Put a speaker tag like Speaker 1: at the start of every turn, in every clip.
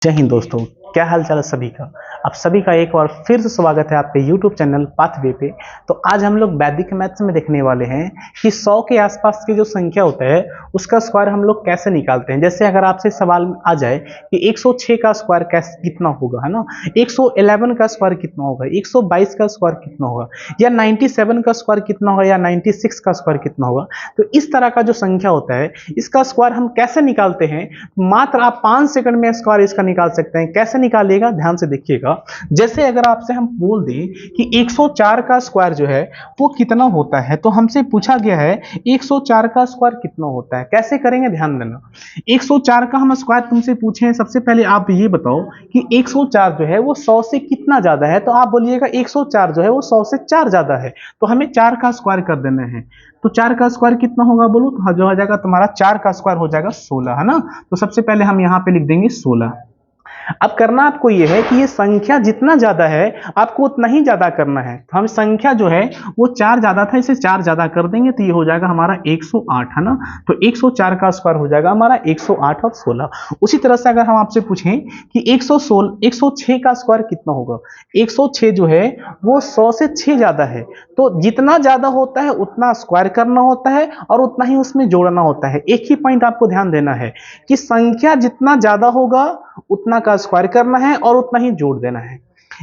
Speaker 1: जय हिंद दोस्तों, क्या हाल चाल है सभी का। आप सभी का एक बार फिर से स्वागत है आपके YouTube चैनल पाथवे पे। तो आज हम लोग वैदिक मैथ्स में देखने वाले हैं कि 100 के आसपास की जो संख्या होता है उसका स्क्वायर हम लोग कैसे निकालते हैं। जैसे अगर आपसे सवाल आ जाए कि 106 का स्क्वायर कैसे कितना होगा, है ना, 111 का स्क्वायर कितना होगा, 122 का स्क्वायर कितना होगा, या 97 का स्क्वायर कितना होगा, या 96 का स्क्वायर कितना होगा। तो इस तरह का जो संख्या होता है इसका स्क्वायर हम कैसे निकालते हैं, मात्र आप 5 सेकंड में स्क्वायर इसका निकाल सकते हैं। कैसे निकालिएगा, ध्यान से देखिएगा। जैसे अगर आपसे हम बोल दें कि 104 का स्क्वायर जो है वो कितना होता है, तो हमसे पूछा गया है 104 का स्क्वायर कितना होता है, कैसे करेंगे ध्यान देना। 104 का हम स्क्वायर तुमसे पूछे हैं, सबसे पहले आप ये बताओ कि 104 जो है वो 100 से कितना ज्यादा है। तो आप बोलिएगा 104 जो है वो 100 से 4 ज्यादा है, तो हमें 4 का स्क्वायर कर देना है। तो 4 का स्क्वायर कितना होगा बोलो, तो जो हो जाएगा तुम्हारा 4 का स्क्वायर हो जाएगा 16, है ना। तो सबसे पहले हम यहाँ पे लिख देंगे 16। अब करना आपको यह है कि ये संख्या जितना ज्यादा है आपको उतना ही ज्यादा करना है। तो हम संख्या जो है वो 4 ज्यादा था, इसे 4 ज्यादा कर देंगे तो ये हो जाएगा हमारा 108, है ना। तो 104 का स्क्वायर हो जाएगा हमारा 108 और 16। उसी तरह से अगर हम आपसे पूछें कि 106 का स्क्वायर कितना होगा, 106 जो है वो 100 से 6 ज्यादा है। तो जितना ज्यादा होता है उतना स्क्वायर करना होता है और उतना ही उसमें जोड़ना होता है। एक ही पॉइंट आपको ध्यान देना है कि संख्या जितना ज्यादा होगा उतना का स्क्वायर करना है और उतना ही जोड़ देना है।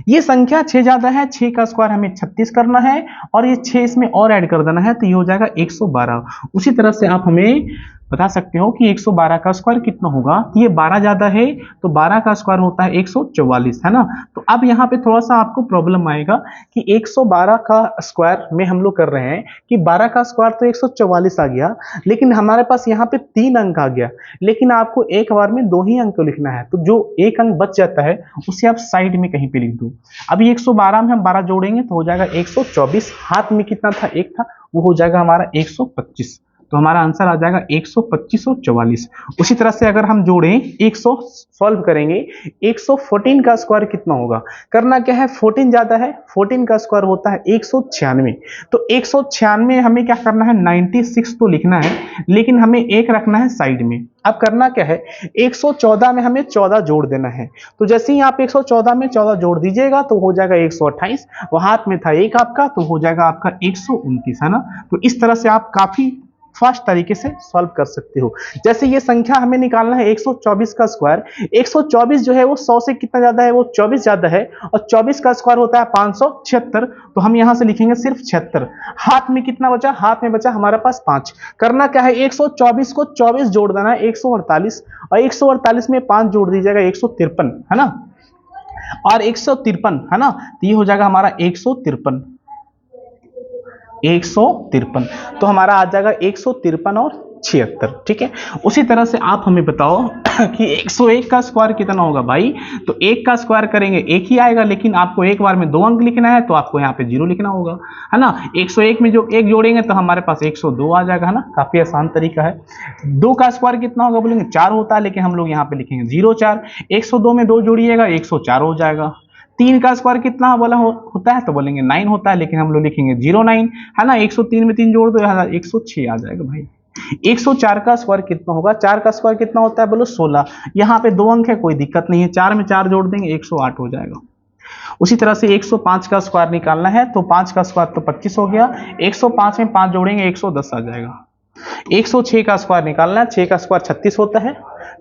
Speaker 1: ये संख्या 6 ज्यादा है, 6 का स्क्वायर हमें 36 करना है और ये 6 इसमें और ऐड कर देना है, तो ये हो जाएगा 112। उसी तरह से आप हमें बता सकते हो कि 112 का स्क्वायर कितना होगा। तो ये 12 ज्यादा है, तो 12 का स्क्वायर होता है 144, है ना। तो अब यहाँ पे थोड़ा सा आपको प्रॉब्लम आएगा कि 112 का स्क्वायर में हम लोग कर रहे हैं कि 12 का स्क्वायर तो 144 आ गया, लेकिन हमारे पास यहाँ पे 3 अंक आ गया, लेकिन आपको एक बार में 2 ही अंक लिखना है। तो जो एक अंक बच जाता है उसे आप साइड में कहीं पे लिख दो। अभी 112 में हम 12 जोड़ेंगे तो हो जाएगा 124। हाथ में कितना था, एक था, वो हो जाएगा हमारा 125। तो हमारा आंसर आ जाएगा 125 और 44। उसी तरह से अगर हम जोड़ें 100 सॉल्व करेंगे, 114 का स्क्वायर कितना होगा। करना क्या है, 14 ज्यादा है, 14 का स्क्वायर होता है 196। तो 196 हमें क्या करना है, 96 तो लिखना है, लेकिन हमें एक रखना है साइड में। अब करना क्या है, 114 में हमें 14 जोड़ देना है। तो जैसे ही आप 114 में 14 जोड़ दीजिएगा तो हो जाएगा 128। वो हाथ में था एक आपका, तो हो जाएगा आपका 129, है ना। तो इस तरह से आप काफी फास्ट तरीके से सॉल्व कर सकते हो। जैसे ये संख्या हमें निकालना है 124 का स्क्वायर। 124 जो है वो 100 से कितना ज्यादा है, वो 24 ज्यादा है, और 24 का स्क्वायर होता है 576। तो हम यहां से लिखेंगे सिर्फ 76। हाथ में कितना बचा, हाथ में बचा हमारे पास 5। करना क्या है, 124 को 24 जोड़ देना है 148, और 148 में 5 जोड़ दीजिएगा 153, है ना, और 153, है ना। तो ये हो जाएगा हमारा 153। तो हमारा आ जाएगा 153 और 76, ठीक है। उसी तरह से आप हमें बताओ कि 101 का स्क्वायर कितना होगा भाई। तो 1 का स्क्वायर करेंगे 1 ही आएगा, लेकिन आपको एक बार में 2 अंक लिखना है, तो आपको यहाँ पे 0 लिखना होगा, है ना। 101 में जो 1 जोड़ेंगे तो हमारे पास 102 आ जाएगा, है ना। काफी आसान तरीका है। 2 का स्क्वायर कितना होगा बोलेंगे 4 होता है, लेकिन हम लोग यहाँ पे लिखेंगे 04। 102 में 2 जोड़िएगा 104 हो जाएगा। 3 का स्क्वायर कितना बोला होता है, तो बोलेंगे 9 होता है, लेकिन हम लोग लिखेंगे 09, है ना। 103 में 3 जोड़ दो 106 आ जाएगा भाई। 104 का स्क्वायर कितना होगा, 4 का स्क्वायर कितना होता है बोलो 16। यहाँ पे 2 अंक है, कोई दिक्कत नहीं है, 4 में 4 जोड़ देंगे 108 हो जाएगा। उसी तरह से 105 का स्क्वायर निकालना है, तो 5 का स्क्वायर तो 25 हो गया, 105 में 5 जोड़ेंगे 110 आ जाएगा। 106 का स्क्वायर निकालना है, 6 का स्क्वायर 36 होता है,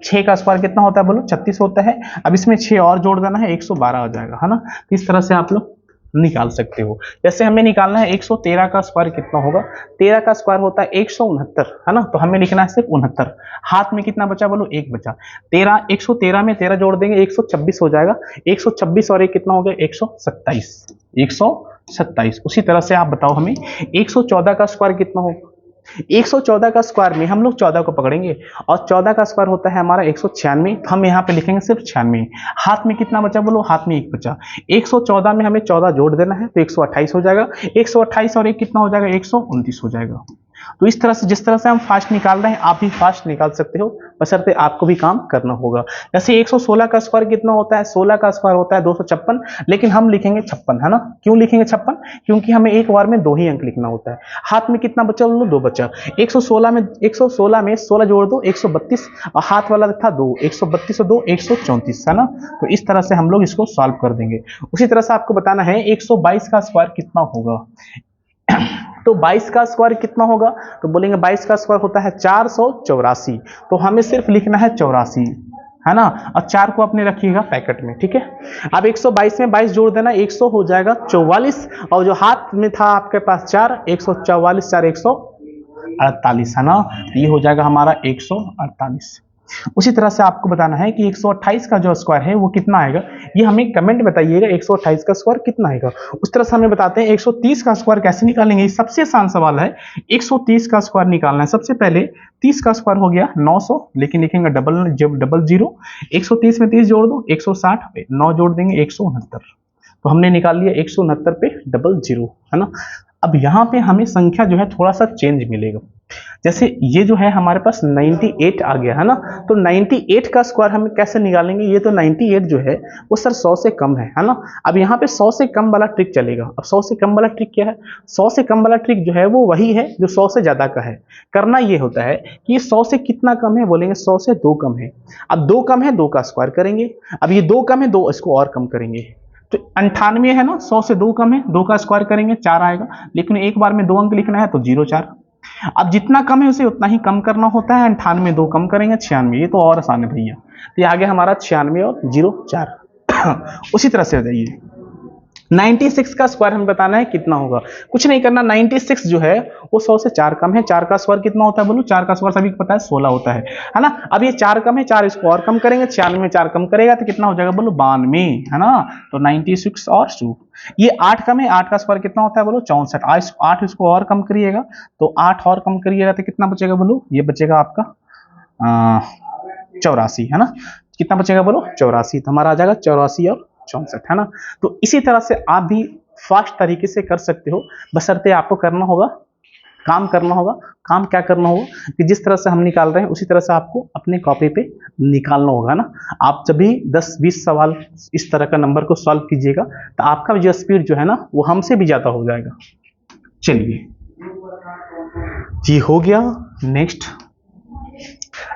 Speaker 1: 6 का स्क्वायर कितना होता है बोलो 36 होता है। अब इसमें 6 और जोड़ देना है 112 आ जाएगा, है ना। इस तरह से आप लोग निकाल सकते हो। जैसे हमें निकालना है 113 का स्क्वायर कितना होगा। 13 का स्क्वायर होता है 169, है ना। तो हमें लिखना है सिर्फ 69। हाथ में कितना बचा बोलो, 1 बचा। 113 में 13 जोड़ देंगे 126 हो जाएगा। 126 और 1 कितना हो गया 127, 127। उसी तरह से आप बताओ हमें 114 का स्क्वायर कितना होगा। 114 का स्क्वायर में हम लोग 14 को पकड़ेंगे, और 14 का स्क्वायर होता है हमारा 196। तो हम यहाँ पे लिखेंगे सिर्फ 96। हाथ में कितना बचा बोलो, हाथ में 1 बचा। 114 में हमें 14 जोड़ देना है, तो 128 हो जाएगा। 128 और 1 कितना हो जाएगा 129 हो जाएगा। तो इस तरह से, जिस तरह से हम फास्ट निकाल रहे हैं आप भी फास्ट निकाल सकते हो, बशर्ते आपको भी काम करना होगा। जैसे 116 का स्क्वायर कितना होता है, 16 का स्क्वायर होता है 256, लेकिन हम लिखेंगे 56, है ना। क्यों लिखेंगे 56? क्योंकि हमें एक बार में 2 ही अंक लिखना होता है। हाथ में कितना बचा, 2 बचा। 116 में 16 जोड़ दो 132, और हाथ वाला था 2, 132 और 2 134, है ना। तो इस तरह से हम लोग इसको सॉल्व कर देंगे। उसी तरह से आपको बताना है 122 का स्क्वायर कितना होगा। तो 22 का स्क्वायर कितना होगा, तो बोलेंगे 22 का स्क्वायर होता है 484, तो हमें सिर्फ लिखना है 84, है ना। और 4 को अपने रखिएगा पैकेट में, ठीक है। अब 122 में 22 जोड़ देना, 100 हो जाएगा 44, और जो हाथ में था आपके पास 4, 144 4 148, है ना। तो ये हो जाएगा हमारा 148। उसी तरह से आपको बताना है कि 128 का जो स्क्वायर है वो कितना आएगा, ये हमें कमेंट बताइएगा 128 का स्क्वायर कितना आएगा। उस तरह से हमें बताते हैं 130 का स्क्वायर कैसे निकालेंगे। ये सबसे आसान सवाल है, 130 का स्क्वायर निकालना है। सबसे पहले 30 का स्क्वायर हो गया 900, लेकिन लिखेंगे डबल जीरो। 130 में 30 जोड़ दो 160, 9 जोड़ देंगे 169, तो हमने निकाल लिया 169 पे डबल जीरो, है ना। अब यहाँ पे हमें संख्या जो है थोड़ा सा चेंज मिलेगा। जैसे ये जो है हमारे पास 98 आ गया, है ना। तो 98 का स्क्वायर हम कैसे निकालेंगे, ये तो 98 जो है वो सर 100 से कम है ना। अब यहाँ पे 100 से कम वाला ट्रिक चलेगा। अब 100 से कम वाला ट्रिक क्या है, 100 से कम वाला ट्रिक जो है वो वही है जो 100 से ज्यादा का है। करना ये होता है कि ये 100 से कितना कम है, बोलेंगे 100 से 2 कम है। अब 2 कम है, 2 का स्क्वायर करेंगे। अब ये 2 कम है, 2 इसको और कम करेंगे, तो 98 है ना। 100 से 2 कम है, 2 का स्क्वायर करेंगे 4 आएगा, लेकिन एक बार में 2 अंक लिखना है तो 0 4। अब जितना कम है उसे उतना ही कम करना होता है। 98 2 कम करेंगे 96, ये तो और आसान है भैया। तो ये आ गया हमारा 96 और 0 4। उसी तरह से हो जाइए 96 का स्क्वायर हमें बताना है कितना होगा। कुछ नहीं करना, 96 जो है वो 100 से 4 कम है। 4 का स्क्वायर कितना होता है बोलो, 4 का स्क्वायर सभी को पता है 16 होता है ना। अब ये 4 कम है, 4 इसको और कम करेंगे, 96 में 4 कम करेगा तो कितना हो जाएगा बोलो 92, है ना। तो 96 और 2। ये 8 कम है, 8 का स्क्वायर कितना होता है बोलो 64। 8 इसको और कम करिएगा, तो 8 और कम करिएगा तो कितना बचेगा बोलो, ये बचेगा आपका 84, है ना। कितना बचेगा बोलो 84, तो हमारा आ जाएगा 84 और 64, है ना। तो इसी तरह से आप भी फास्ट तरीके से कर सकते हो, बशर्ते आपको करना होगा, काम करना होगा। काम क्या करना होगा कि जिस तरह से हम निकाल रहे हैं उसी तरह से आपको अपने कॉपी पे निकालना होगा ना। आप जब भी 10-20 सवाल इस तरह का नंबर को सॉल्व कीजिएगा तो आपका जो स्पीड जो है ना वो हमसे भी ज्यादा हो जाएगा। चलिए ये हो गया। नेक्स्ट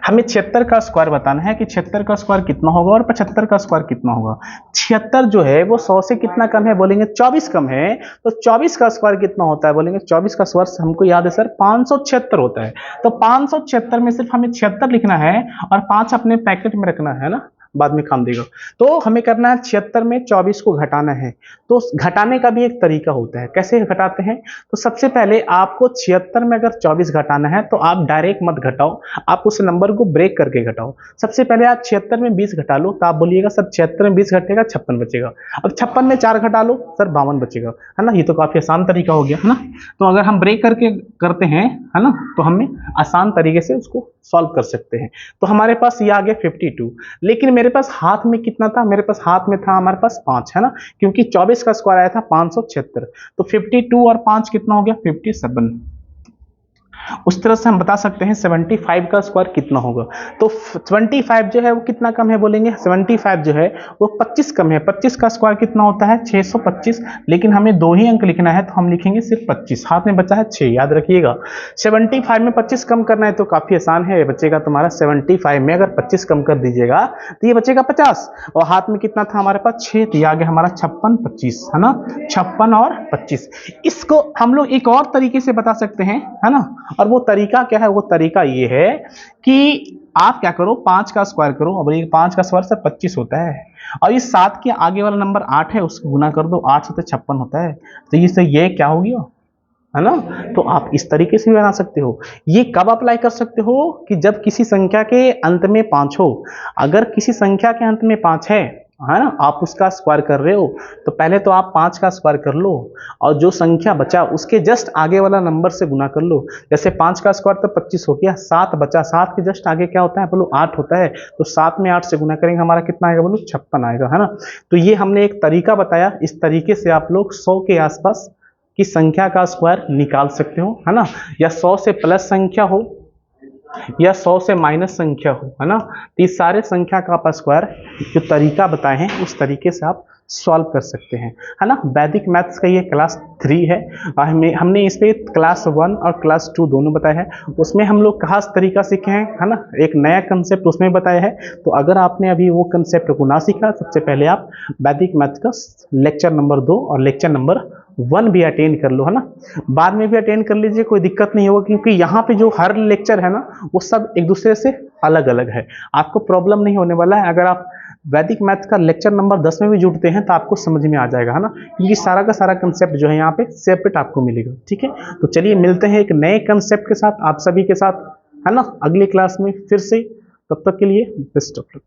Speaker 1: हमें 76 का स्क्वायर बताना है कि 76 का स्क्वायर कितना होगा और 75 का स्क्वायर कितना होगा। 76 जो है वो 100 से कितना कम है, बोलेंगे 24 कम है। तो 24 का स्क्वायर कितना होता है, बोलेंगे 24 का स्क्वायर हमको याद है सर 576 होता है। तो 576 में सिर्फ हमें 76 लिखना है और 5 अपने पैकेट में रखना है ना, बाद में काम देगा। तो हमें करना है 76 में 24 को घटाना है। तो घटाने का भी एक तरीका होता है, कैसे घटाते हैं। तो सबसे पहले आपको 76 में अगर 24 घटाना है तो आप डायरेक्ट मत घटाओ, आप उस नंबर को ब्रेक करके घटाओ। सबसे पहले आप 76 में 20 घटा लो, तो आप बोलिएगा सर 76 में 20 घटेगा 56 बचेगा। अब 56 में 4 घटा लो सर 52 बचेगा, है ना। ये तो काफी आसान तरीका हो गया, है ना। तो अगर हम ब्रेक करके करते हैं, है ना, तो हमें आसान तरीके से उसको सॉल्व कर सकते हैं। तो हमारे पास ये आ गया 52, लेकिन मेरे पास हाथ में कितना था, मेरे पास हाथ में था हमारे पास 5, है ना, क्योंकि 24 का स्क्वायर आया था 576। तो 52 और 5 कितना हो गया 57। उस तरह से हम बता सकते हैं 75 का स्क्वायर कितना होगा। तो 25 जो है वो कितना कम है, बोलेंगे 75 जो है वो 25 कम है। 25 का स्क्वायर कितना होता है 625, लेकिन हमें 2 ही अंक लिखना है तो हम लिखेंगे सिर्फ 25, हाथ में बचा है 6, याद रखिएगा। 75 में 25 कम करना है तो काफी आसान है, बचेगा तुम्हारा 75 में अगर 25 कम कर दीजिएगा तो ये बचेगा 50, और हाथ में कितना था हमारे पास 6, तो ये आ गया हमारा 56 25, है ना। 56 और 25। इसको हम लोग एक और तरीके से बता सकते हैं, है ना। और वो तरीका क्या है, वो तरीका ये है कि आप क्या करो 5 का स्क्वायर करो। अब ये 5 का स्क्वायर सर 25 होता है, और ये 7 के आगे वाला नंबर 8 है उसको गुना कर दो, 8 से तो 56 होता है। तो ये क्या हो गया, है ना। तो आप इस तरीके से भी बना सकते हो। ये कब अप्लाई कर सकते हो कि जब किसी संख्या के अंत में 5 हो। अगर किसी संख्या के अंत में 5 है ना, आप उसका स्क्वायर कर रहे हो तो पहले तो आप 5 का स्क्वायर कर लो, और जो संख्या बचा उसके जस्ट आगे वाला नंबर से गुना कर लो। जैसे 5 का स्क्वायर तो 25 हो गया, 7 बचा, 7 के जस्ट आगे क्या होता है बोलो 8 होता है। तो 7 में 8 से गुना करेंगे हमारा कितना आएगा बोलो 56 आएगा, है ना। तो ये हमने एक तरीका बताया, इस तरीके से आप लोग 100 के आसपास की संख्या का स्क्वायर निकाल सकते हो, है ना, या 100 से प्लस संख्या हो या 100 से माइनस संख्या हो, है ना, तो इस सारे संख्या का आप स्क्वायर जो तरीका बताए हैं उस तरीके से आप सॉल्व कर सकते हैं, है ना। वैदिक मैथ्स का ये क्लास 3 है। हमने इस पे क्लास 1 और क्लास 2 दोनों बताए हैं। उसमें हम लोग खास तरीका सीखे हैं, है ना, एक नया कंसेप्ट उसमें बताया है। तो अगर आपने अभी वो कंसेप्ट को ना सीखा, सबसे पहले आप वैदिक मैथ्स का लेक्चर नंबर 2 और लेक्चर नंबर 1 भी अटेंड कर लो, है ना। बाद में भी अटेंड कर लीजिए, कोई दिक्कत नहीं होगा, क्योंकि यहाँ पे जो हर लेक्चर है ना वो सब एक दूसरे से अलग अलग है। आपको प्रॉब्लम नहीं होने वाला है। अगर आप वैदिक मैथ्स का लेक्चर नंबर 10 में भी जुड़ते हैं तो आपको समझ में आ जाएगा, है ना, क्योंकि सारा का सारा कंसेप्ट जो है यहाँ पे सेपरेट आपको मिलेगा। ठीक है, तो चलिए मिलते हैं एक नए कंसेप्ट के साथ आप सभी के साथ, है ना, अगली क्लास में फिर से। तब तक के लिए बेस्ट ऑफ लक।